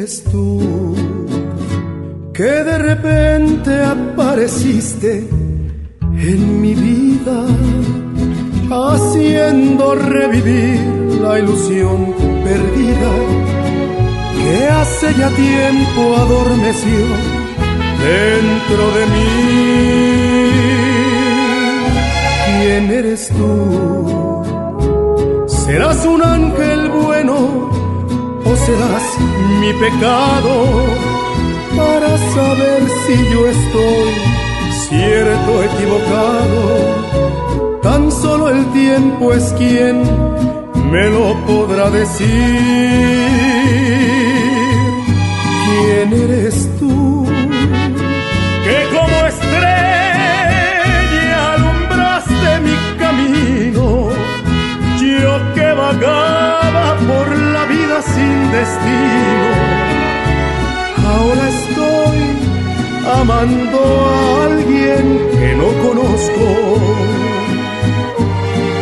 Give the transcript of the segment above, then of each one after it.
eres tú, que de repente apareciste en mi vida, haciendo revivir la ilusión perdida que hace ya tiempo adormeció dentro de mí. ¿Quién eres tú? ¿Serás un ángel bueno o serás mi pecado? Para saber si yo estoy cierto o equivocado, tan solo el tiempo es quien me lo podrá decir. ¿Quién eres tú? Que como estrella alumbraste mi camino, yo que vagaba por la vida sin destino. Ahora estoy amando a alguien que no conozco.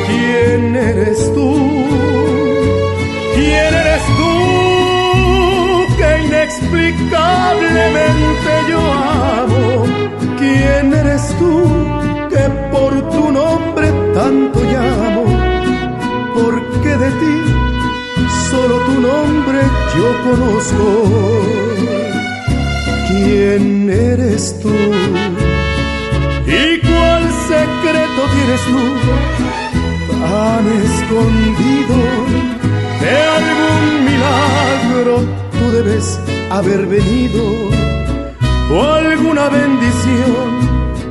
¿Quién eres tú? ¿Quién eres tú que inexplicablemente yo amo? ¿Quién eres tú que por tu nombre tanto llamo? Porque de ti solo tu nombre yo conozco. ¿Quién eres tú? ¿Y cuál secreto tienes tú tan escondido? De algún milagro tú debes haber venido, o alguna bendición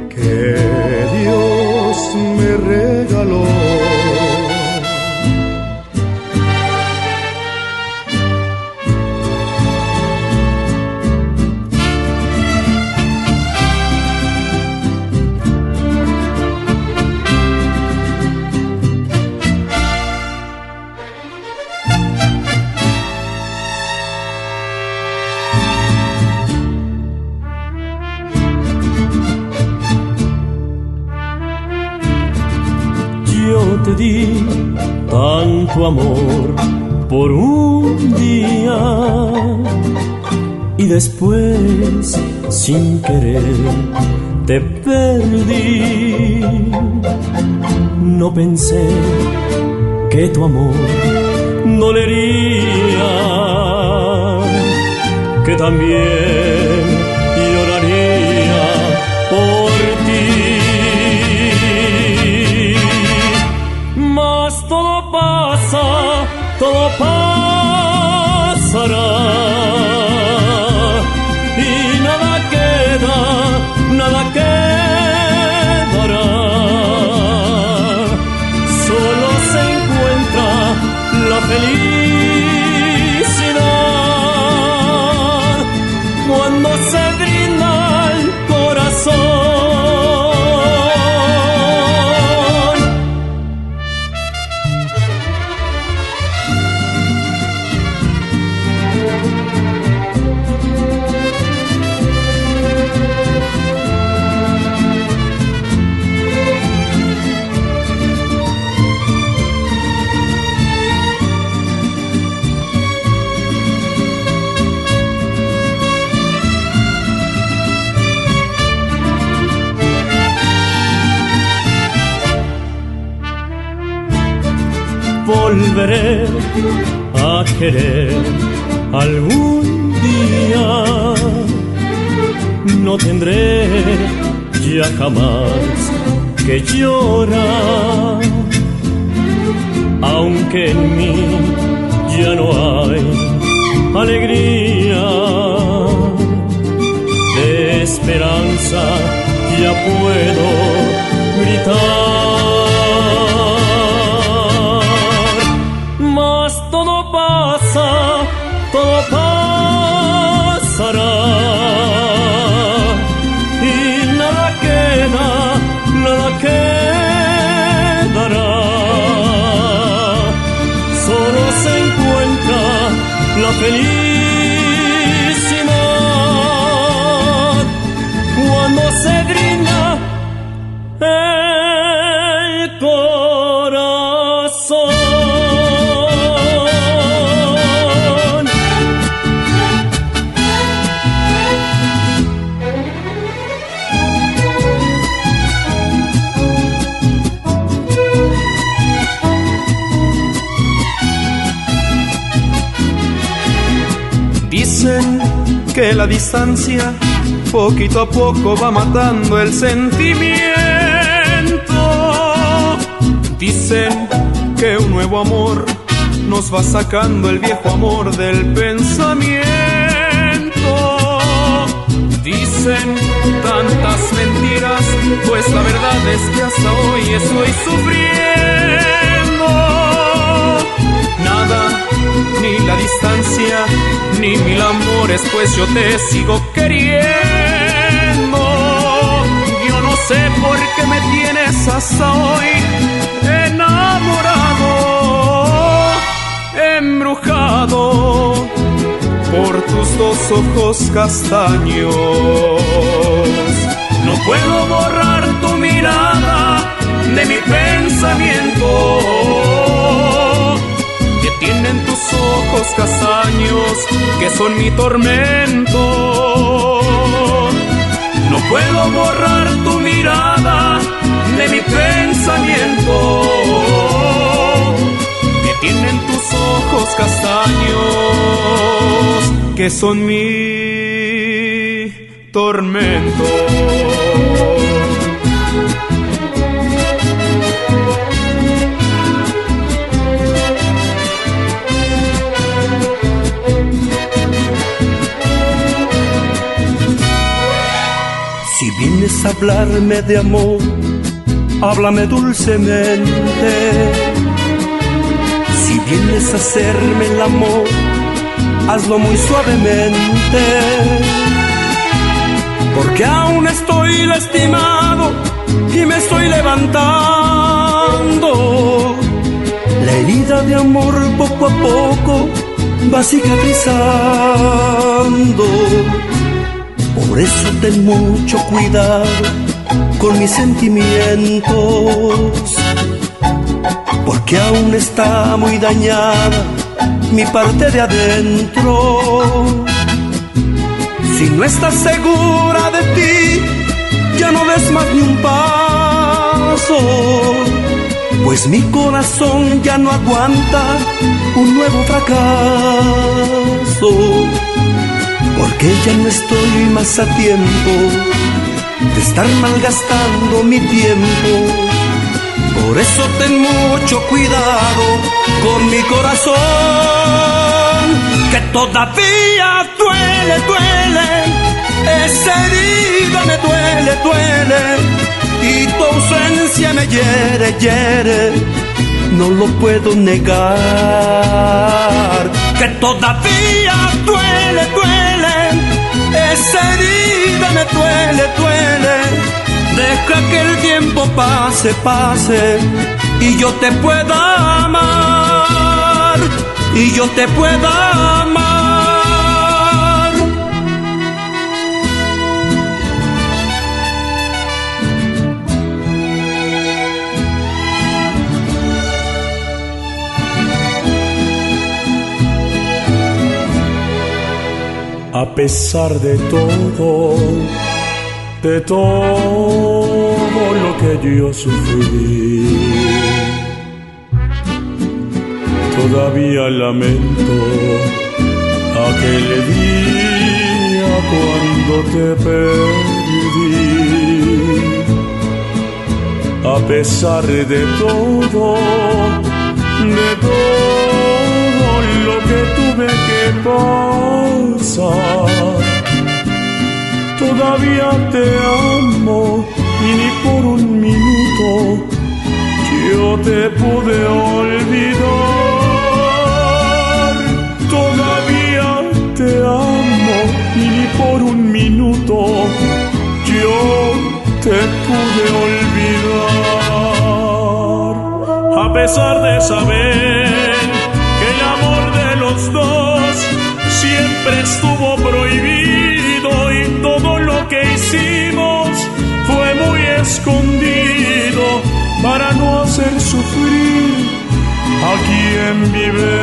que Dios me regaló. Te di tanto amor por un día y después sin querer te perdí. No pensé que tu amor dolería, que también lloraría por ti. Todo pasará y nada quedará. Solo se encuentra la felicidad cuando se brinda el corazón. Volveré a querer algún día, no tendré ya jamás que llorar, aunque en mí ya no hay alegría. De esperanza ya puedo gritar. Todo pasará y nada quedará. Solo se encuentra la felicidad cuando se brinda el corazón. que la distancia poquito a poco va matando el sentimiento. Dicen que un nuevo amor nos va sacando el viejo amor del pensamiento. Dicen tantas mentiras, pues la verdad es que hasta hoy estoy sufriendo. Nada, ni la distancia, ni mil amores, pues yo te sigo queriendo. Yo no sé por qué me tienes hasta hoy enamorado, embrujado por tus dos ojos castaños. No puedo borrar tu mirada de mi pensamiento, que tienen tus ojos castaños, que son mi tormento. No puedo borrar tu mirada de mi pensamiento, que tienen tus ojos castaños, que son mi tormento. Si vienes a hablarme de amor, háblame dulcemente. Si vienes a hacerme el amor, hazlo muy suavemente. Porque aún estoy lastimado y me estoy levantando. La herida de amor poco a poco va cicatrizando. Por eso ten mucho cuidado con mis sentimientos, porque aún está muy dañada mi parte de adentro. Si no estás segura de ti, ya no des más ni un paso, pues mi corazón ya no aguanta un nuevo fracaso. Porque ya no estoy más a tiempo de estar malgastando mi tiempo. Por eso ten mucho cuidado con mi corazón, que todavía duele, duele. Esa herida me duele, duele. Y tu ausencia me hiere, hiere. No lo puedo negar, que todavía duele, duele. Esa herida me duele, duele. Deja que el tiempo pase, pase, y yo te pueda amar, y yo te pueda amar. A pesar de todo lo que yo sufrí, todavía lamento aquel día cuando te perdí. A pesar de todo lo que tuve que pasar, todavía te amo y ni por un minuto yo te pude olvidar. Todavía te amo y ni por un minuto yo te pude olvidar. A pesar de saber que el amor de los dos siempre estuvo prohibido y todo lo que hicimos fue muy escondido para no hacer sufrir a quien vive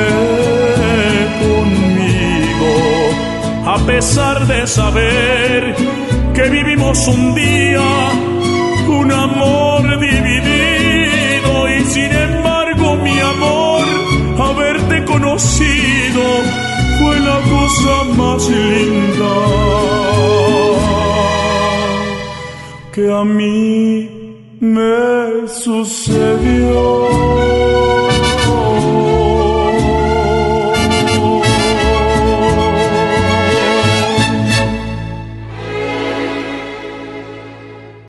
conmigo. A pesar de saber que vivimos un día un amor dividido y sin embargo mi amor, haberte conocido fue la cosa más linda a mí me sucedió.